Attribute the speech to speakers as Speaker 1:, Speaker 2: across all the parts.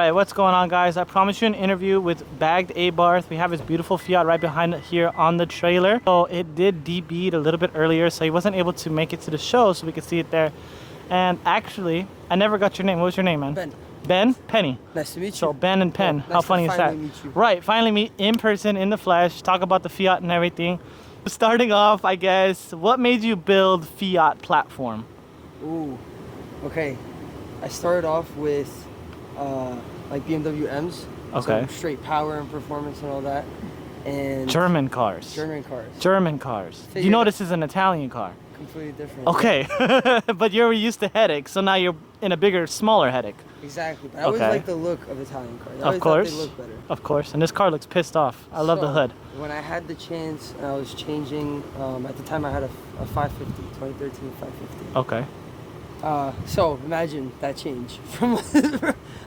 Speaker 1: Alright, what's going on, guys? I promised you an interview with bagged Abarth. We have his beautiful Fiat right behind it here on the trailer. So it did DB'd a little bit earlier, so he wasn't able to make it to the show so we could see it there. And actually, I never got your name. What was your name, man?
Speaker 2: Ben.
Speaker 1: Ben? Penny.
Speaker 2: Nice to meet you.
Speaker 1: So Ben and Pen.
Speaker 2: Nice
Speaker 1: How funny is that?
Speaker 2: Meet you.
Speaker 1: Right, finally meet in person, in the flesh, talk about the Fiat and everything. Starting off, I guess, what made you build Fiat platform?
Speaker 2: Ooh, okay. I started off with like BMW M's.
Speaker 1: Okay.
Speaker 2: So straight power and performance and all that. And
Speaker 1: German cars.
Speaker 2: German cars.
Speaker 1: German cars.
Speaker 2: Figured
Speaker 1: You know this is an Italian car.
Speaker 2: Completely different.
Speaker 1: Okay, but you're used to headaches, so now you're in a bigger, smaller headache.
Speaker 2: Exactly. But I always like the look of Italian cars. I always thought they look better.
Speaker 1: Of course. And this car looks pissed off. I love the hood.
Speaker 2: When I had the chance and I was changing, at the time I had a 550, 2013 550.
Speaker 1: Okay.
Speaker 2: So imagine that change from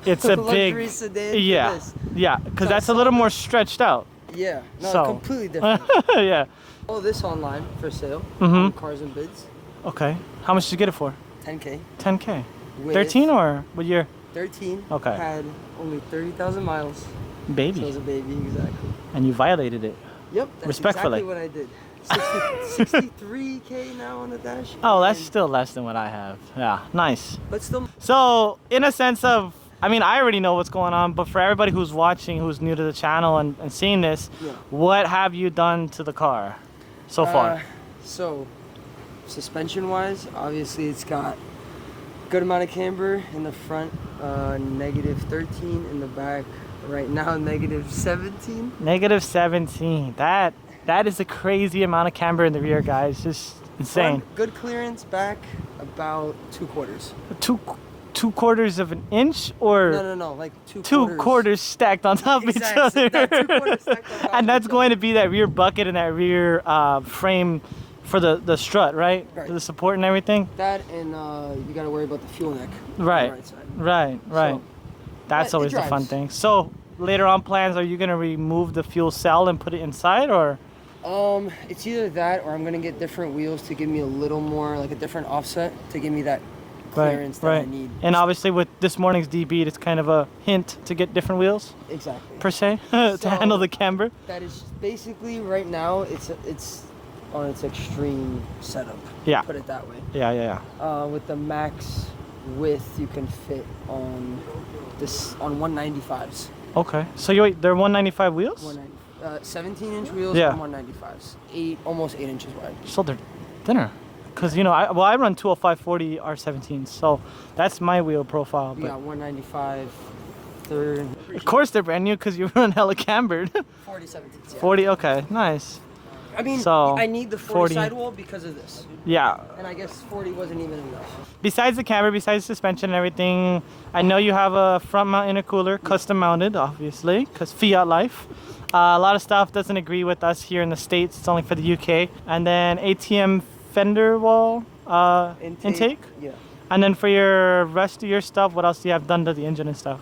Speaker 1: It's a
Speaker 2: luxury
Speaker 1: big
Speaker 2: sedan
Speaker 1: yeah,
Speaker 2: to this.
Speaker 1: yeah, because that's a little more stretched out.
Speaker 2: Yeah, no,
Speaker 1: So.
Speaker 2: completely different.
Speaker 1: Yeah.
Speaker 2: All this online for sale.
Speaker 1: Mhm.
Speaker 2: Cars and bids.
Speaker 1: Okay. How much did you get it for?
Speaker 2: 10K.
Speaker 1: 10K.
Speaker 2: With
Speaker 1: 13 or what year?
Speaker 2: 13.
Speaker 1: Okay.
Speaker 2: Had only 30,000 miles.
Speaker 1: Baby.
Speaker 2: So it was a baby, exactly.
Speaker 1: And you violated it.
Speaker 2: Yep. That's
Speaker 1: Respectfully.
Speaker 2: exactly what I did. 63K now on the dash.
Speaker 1: Oh, that's still less than what I have. Yeah, nice.
Speaker 2: But still.
Speaker 1: So, in a sense of, I mean, I already know what's going on, but for everybody who's watching, who's new to the channel and seeing this, what have you done to the car so far?
Speaker 2: So, suspension-wise, obviously it's got good amount of camber in the front, negative 13 in the back. Right now, negative 17.
Speaker 1: Negative 17. That is a crazy amount of camber in the rear, guys. Just insane.
Speaker 2: Front, good clearance. Back about 2/4.
Speaker 1: Two quarters of an inch, or
Speaker 2: No, like two
Speaker 1: quarters stacked on top of each other.
Speaker 2: Yeah, 2 quarters stacked on top
Speaker 1: And that's
Speaker 2: of each
Speaker 1: going to be that rear bucket and that rear frame for the strut, right?
Speaker 2: Right.
Speaker 1: For the support and everything.
Speaker 2: That and you got to worry about the fuel neck.
Speaker 1: Right.
Speaker 2: On the right side.
Speaker 1: Right. Right.
Speaker 2: So,
Speaker 1: that's
Speaker 2: it
Speaker 1: always the fun
Speaker 2: drives.
Speaker 1: thing. So later on plans, are you gonna remove the fuel cell and put it inside, or?
Speaker 2: It's either that or I'm gonna get different wheels to give me a little more, like a different offset to give me that clearance that I need.
Speaker 1: And obviously with this morning's DB, it's kind of a hint to get different wheels.
Speaker 2: Exactly.
Speaker 1: Per se, to handle the camber.
Speaker 2: That is basically right now. It's on its extreme setup.
Speaker 1: Yeah.
Speaker 2: Put it that way.
Speaker 1: Yeah.
Speaker 2: With the max width you can fit on this on 195s.
Speaker 1: Okay. So they're 195 wheels?
Speaker 2: 17-inch wheels
Speaker 1: Yeah.
Speaker 2: on 195s. Almost 8 inches wide.
Speaker 1: So they're thinner. Because, you know, I run 205/40 R17s, so that's my wheel profile.
Speaker 2: We
Speaker 1: But
Speaker 2: got 195 third.
Speaker 1: of course they're brand new because you run hella cambered.
Speaker 2: 40 17s. Yeah.
Speaker 1: 40, okay, nice.
Speaker 2: I mean,
Speaker 1: So,
Speaker 2: I need the 40 sidewall because of this.
Speaker 1: Yeah.
Speaker 2: And I guess 40 wasn't even enough.
Speaker 1: Besides the camber, besides suspension and everything, I know you have a front mount intercooler, custom mounted, obviously, because Fiat life. A lot of stuff doesn't agree with us here in the States. It's only for the UK. And then ATM fender wall intake.
Speaker 2: Yeah.
Speaker 1: And then for your rest of your stuff, what else do you have done to the engine and stuff?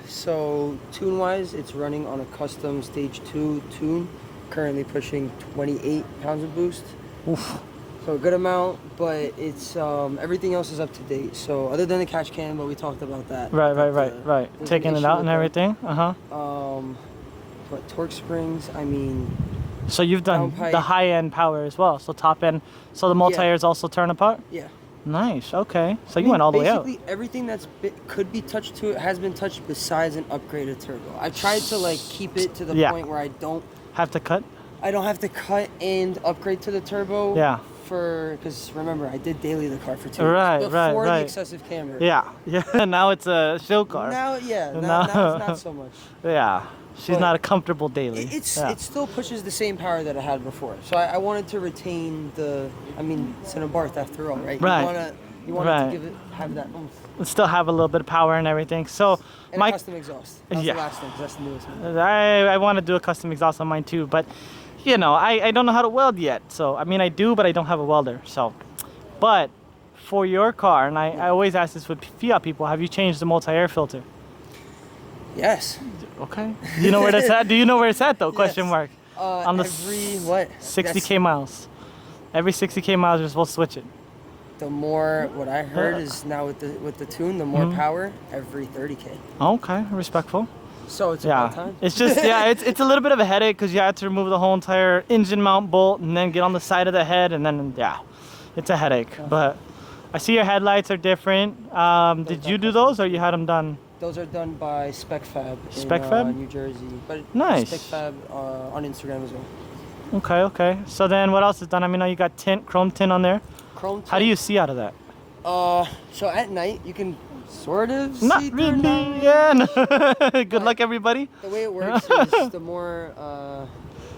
Speaker 2: So tune-wise, it's running on a custom stage 2 tune. Currently pushing 28 pounds of boost.
Speaker 1: Oof.
Speaker 2: So a good amount, but it's everything else is up to date. So other than the catch can, but we talked about that.
Speaker 1: Right. Taking it out and everything.
Speaker 2: But torque springs, I mean.
Speaker 1: So you've done the high-end power as well. So top end. So the multi-airs also turn apart?
Speaker 2: Yeah.
Speaker 1: Nice. Okay. So you went all the way out.
Speaker 2: Basically, everything that's could be touched to it has been touched besides an upgraded turbo. I tried to like keep it to the point where I don't
Speaker 1: have to cut.
Speaker 2: I don't have to cut and upgrade to the turbo.
Speaker 1: Yeah.
Speaker 2: Because remember, I did daily the car for 2
Speaker 1: years
Speaker 2: before the excessive camber.
Speaker 1: Yeah. Now it's a show car.
Speaker 2: Now it's not so much.
Speaker 1: Yeah. She's not a comfortable daily.
Speaker 2: It still pushes the same power that I had before. So I wanted to retain it's an Abarth after all, right?
Speaker 1: Right.
Speaker 2: You want to have that oomph.
Speaker 1: Still have a little bit of power and everything. So
Speaker 2: and a custom exhaust. That's the last thing, 'cause that's the newest one.
Speaker 1: I want to do a custom exhaust on mine too, but you know, I don't know how to weld yet. So I mean, I do, but I don't have a welder. So, but for your car, and I always ask this with Fiat people, have you changed the multi-air filter?
Speaker 2: Yes.
Speaker 1: Okay. Do you know where that's at? Do you know where it's at though?
Speaker 2: Yes.
Speaker 1: Question mark.
Speaker 2: On the 60K
Speaker 1: miles. Every 60K miles, you're supposed to switch it.
Speaker 2: the more, what I heard is now with the tune, the more power every 30K.
Speaker 1: Okay, respectful.
Speaker 2: So it's about time.
Speaker 1: It's just it's a little bit of a headache because you have to remove the whole entire engine mount bolt and then get on the side of the head and then it's a headache. But I see your headlights are different. Did you do those or you had them done?
Speaker 2: Those are done by SpecFab
Speaker 1: in
Speaker 2: New Jersey. But
Speaker 1: nice.
Speaker 2: SpecFab on Instagram as well.
Speaker 1: Okay. So then what else is done? I mean, now you got tint, chrome tint on there.
Speaker 2: Chrome tint.
Speaker 1: How do you see out of that?
Speaker 2: So at night you can sort of
Speaker 1: Not
Speaker 2: see
Speaker 1: really.
Speaker 2: through.
Speaker 1: Good luck, everybody.
Speaker 2: The way it works is the more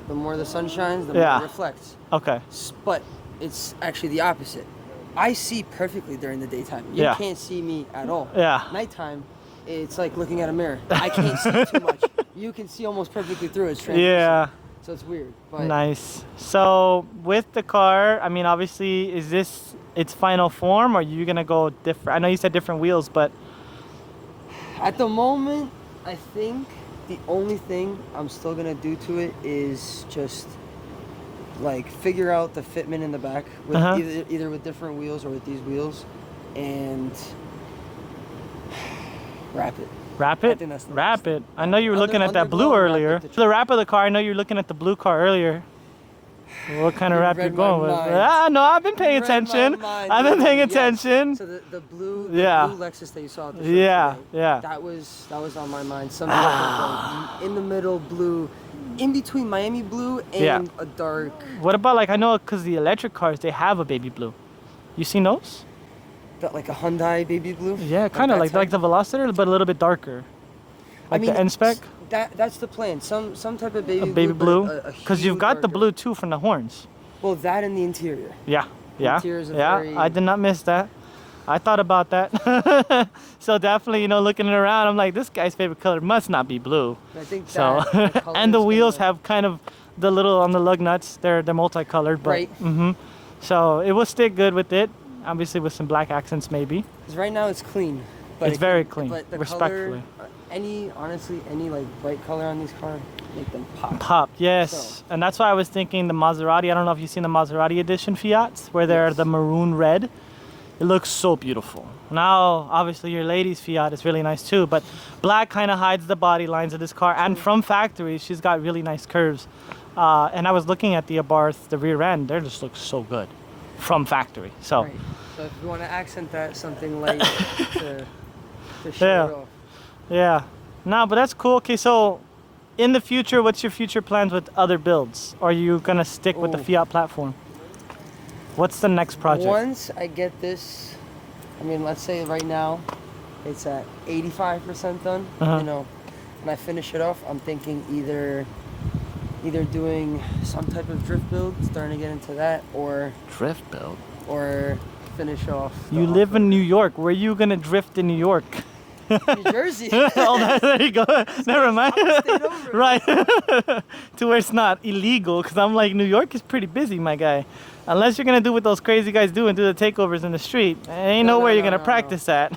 Speaker 2: the sun shines, the more it reflects.
Speaker 1: Okay.
Speaker 2: But it's actually the opposite. I see perfectly during the daytime. You can't see me at all.
Speaker 1: Yeah.
Speaker 2: Nighttime, it's like looking at a mirror. I can't see too much. You can see almost perfectly through it. It's translucent.
Speaker 1: Yeah.
Speaker 2: So it's weird. But
Speaker 1: nice. So with the car, I mean, obviously, is this its final form, or are you gonna go different? I know you said different wheels, but
Speaker 2: at the moment, I think the only thing I'm still gonna do to it is just like figure out the fitment in the back with either with different wheels or with these wheels, and wrap it.
Speaker 1: Wrap it? Wrap it. I know you were looking at that blue earlier. The wrap of the car, I know you were looking at the blue car earlier. What kind of wrap you're going with? No, I've been paying attention. I've been paying attention.
Speaker 2: So the blue Lexus that you saw at the show today, that was on my mind. Something like in the middle blue, in between Miami blue and a dark.
Speaker 1: What about, like, I know because the electric cars, they have a baby blue. You seen those?
Speaker 2: Like a Hyundai baby blue?
Speaker 1: Yeah, kind of like the Veloster, but a little bit darker. Like the N-Spec?
Speaker 2: That's the plan. Some type of baby blue.
Speaker 1: Baby blue? Because you've got the blue too from the horns.
Speaker 2: Well, that and the interior.
Speaker 1: Yeah.
Speaker 2: Very...
Speaker 1: I did not miss that. I thought about that. So definitely, looking around, I'm like, this guy's favorite color must not be blue.
Speaker 2: I think
Speaker 1: so. And the wheels have kind of the little on the lug nuts. They're multicolored. But,
Speaker 2: right.
Speaker 1: So it will stick good with it. Obviously with some black accents maybe.
Speaker 2: Because right now it's clean. But
Speaker 1: it's very clean,
Speaker 2: but the
Speaker 1: respectfully.
Speaker 2: Color, honestly, any like bright color on these cars, make them pop.
Speaker 1: Pop, yes. So. And that's why I was thinking the Maserati. I don't know if you've seen the Maserati edition Fiats, where they're the maroon red. It looks so beautiful. Now, obviously your lady's Fiat is really nice too, but black kind of hides the body lines of this car. And from factory, she's got really nice curves. And I was looking at the Abarth, the rear end, they just look so good. From factory, so.
Speaker 2: Right. So if you want to accent that, something light to show it off.
Speaker 1: Yeah. No, but that's cool. Okay, so in the future, what's your future plans with other builds? Or are you gonna stick with the Fiat platform? What's the next project?
Speaker 2: Once I get this, I mean, let's say right now, it's at 85% done. When I finish it off, I'm thinking either doing some type of drift build, starting to get into that, or
Speaker 1: drift build,
Speaker 2: or finish off.
Speaker 1: You live in New York. Where are you gonna drift in New York?
Speaker 2: New Jersey.
Speaker 1: There you go. Never mind. Right. To where it's not illegal, because I'm like, New York is pretty busy, my guy. Unless you're gonna do what those crazy guys do and do the takeovers in the street, ain't nowhere you're gonna practice at.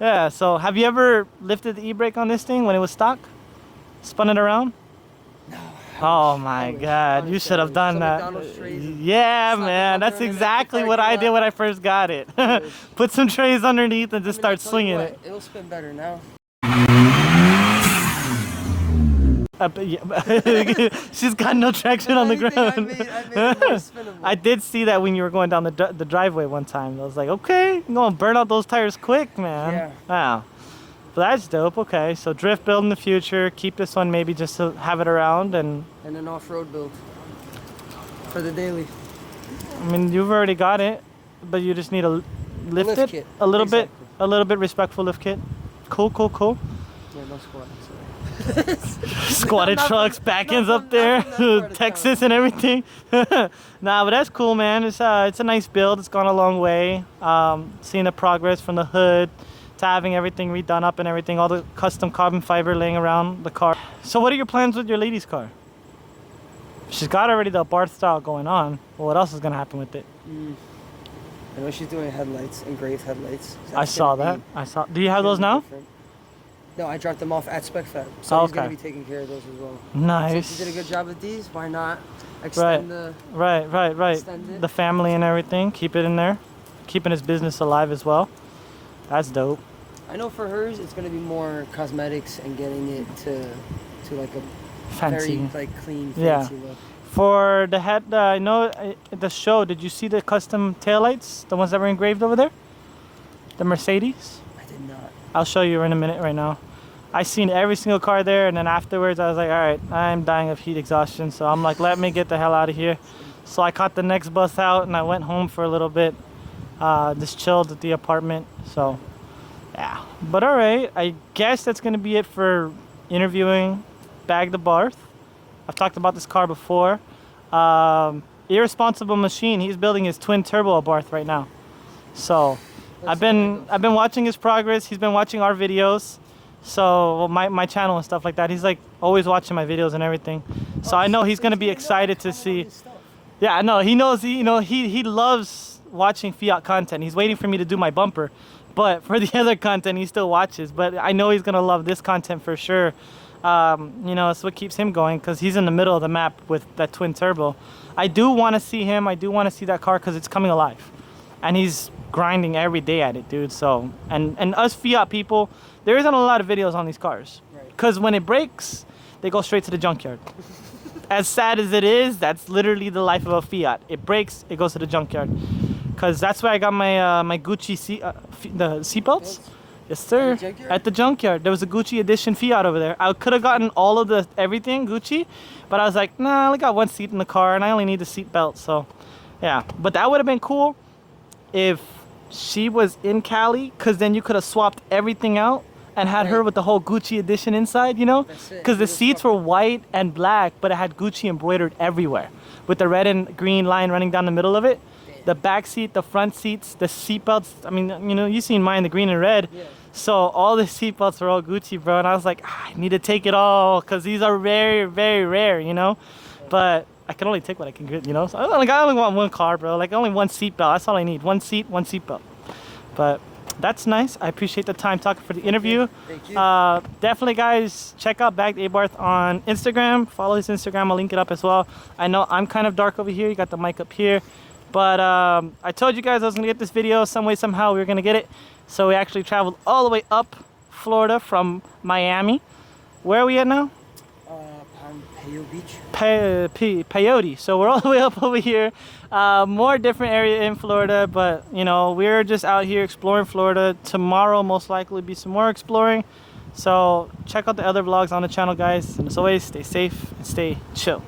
Speaker 1: Yeah. So have you ever lifted the e-brake on this thing when it was stock? Spun it around?
Speaker 2: No.
Speaker 1: Oh my God, you should have done that. Yeah, man, that's exactly what I did when I first got it. Put some trays underneath and just start swinging it.
Speaker 2: It'll spin better now.
Speaker 1: She's got no traction on the ground. I did see that when you were going down the driveway one time. I was like, okay, I'm going to burn out those tires quick, man.
Speaker 2: Yeah.
Speaker 1: Wow. But that's dope. Okay, so drift build in the future. Keep this one maybe just to have it around and
Speaker 2: an off-road build for the daily.
Speaker 1: I mean, you've already got it, but you just need a lift
Speaker 2: kit.
Speaker 1: A little bit respectful lift kit. Cool.
Speaker 2: Yeah, no squat.
Speaker 1: Squatted trucks, back ends up there, Texas and everything. Nah, but that's cool, man. It's a nice build. It's gone a long way. Seeing the progress from the hood to having everything redone up and everything, all the custom carbon fiber laying around the car. So what are your plans with your lady's car? She's got already the Abarth style going on. Well, what else is gonna happen with it?
Speaker 2: I know she's doing headlights, engraved headlights.
Speaker 1: I saw that. Do you have those now?
Speaker 2: No, I dropped them off at SpecFab, so he's gonna be taking care of those as well.
Speaker 1: Nice.
Speaker 2: Since he did a good job with these, why not extend
Speaker 1: Right. The family and everything. Keep it in there. keeping his business alive as well. That's dope.
Speaker 2: I know for hers, it's gonna be more cosmetics and getting it to like a
Speaker 1: Fancy.
Speaker 2: very like clean,
Speaker 1: Yeah.
Speaker 2: fancy look.
Speaker 1: For the head, I know at the show, did you see the custom taillights? The ones that were engraved over there? The Mercedes?
Speaker 2: I did not.
Speaker 1: I'll show you in a minute right now. I seen every single car there, and then afterwards I was like, all right, I'm dying of heat exhaustion. So I'm like, let me get the hell out of here. So I caught the next bus out and I went home for a little bit. Just chilled at the apartment. So yeah, but all right, I guess that's gonna be it for interviewing Bag the Barth. I've talked about this car before. Irresponsible Machine, he's building his twin turbo Abarth right now. So I've been watching his progress. He's been watching our videos. So well, my channel and stuff like that. He's like always watching my videos and everything. So I know he's gonna be excited to see. Yeah, I know he knows. He loves watching Fiat content. He's waiting for me to do my bumper, but for the other content he still watches. But I know he's gonna love this content for sure. It's what keeps him going because he's in the middle of the map with that twin turbo. I do want to see him. I do want to see that car because it's coming alive, and he's grinding every day at it, dude. So and us Fiat people, there isn't a lot of videos on these cars because when it breaks, they go straight to the junkyard. As sad as it is, that's literally the life of a Fiat. It breaks, it goes to the junkyard. Cause that's where I got my my Gucci the seatbelts. Yes, sir. At the junkyard. There was a Gucci edition Fiat over there. I could have gotten all of the everything Gucci, but I was like, nah, I only got one seat in the car, and I only need the seat belt. So, yeah. But that would have been cool if she was in Cali, cause then you could have swapped everything out and had her with the whole Gucci edition inside, you know? Because the seats were white and black, but it had Gucci embroidered everywhere with the red and green line running down the middle of it. The back seat, the front seats, the seat belts. I mean, you seen mine, the green and red. Yeah. So all the seat belts were all Gucci, bro. And I was like, I need to take it all because these are very, very rare, you know? But I can only take what I can get, you know? So I only want one car, bro. Like only one seat belt. That's all I need. One seat, one seat belt. But that's nice. I appreciate the time talking for the interview.
Speaker 2: Thank you.
Speaker 1: Definitely, guys, check out Bag the Abarth on Instagram. Follow his Instagram. I'll link it up as well. I know I'm kind of dark over here. You got the mic up here. But I told you guys I was going to get this video some way, somehow. We were going to get it. So we actually traveled all the way up Florida from Miami. Where are we at now?
Speaker 2: Peyote Beach.
Speaker 1: Peyote. So we're all the way up over here. More different area in Florida. But, we're just out here exploring Florida. Tomorrow, most likely, be some more exploring. So check out the other vlogs on the channel, guys. And as always, stay safe and stay chill.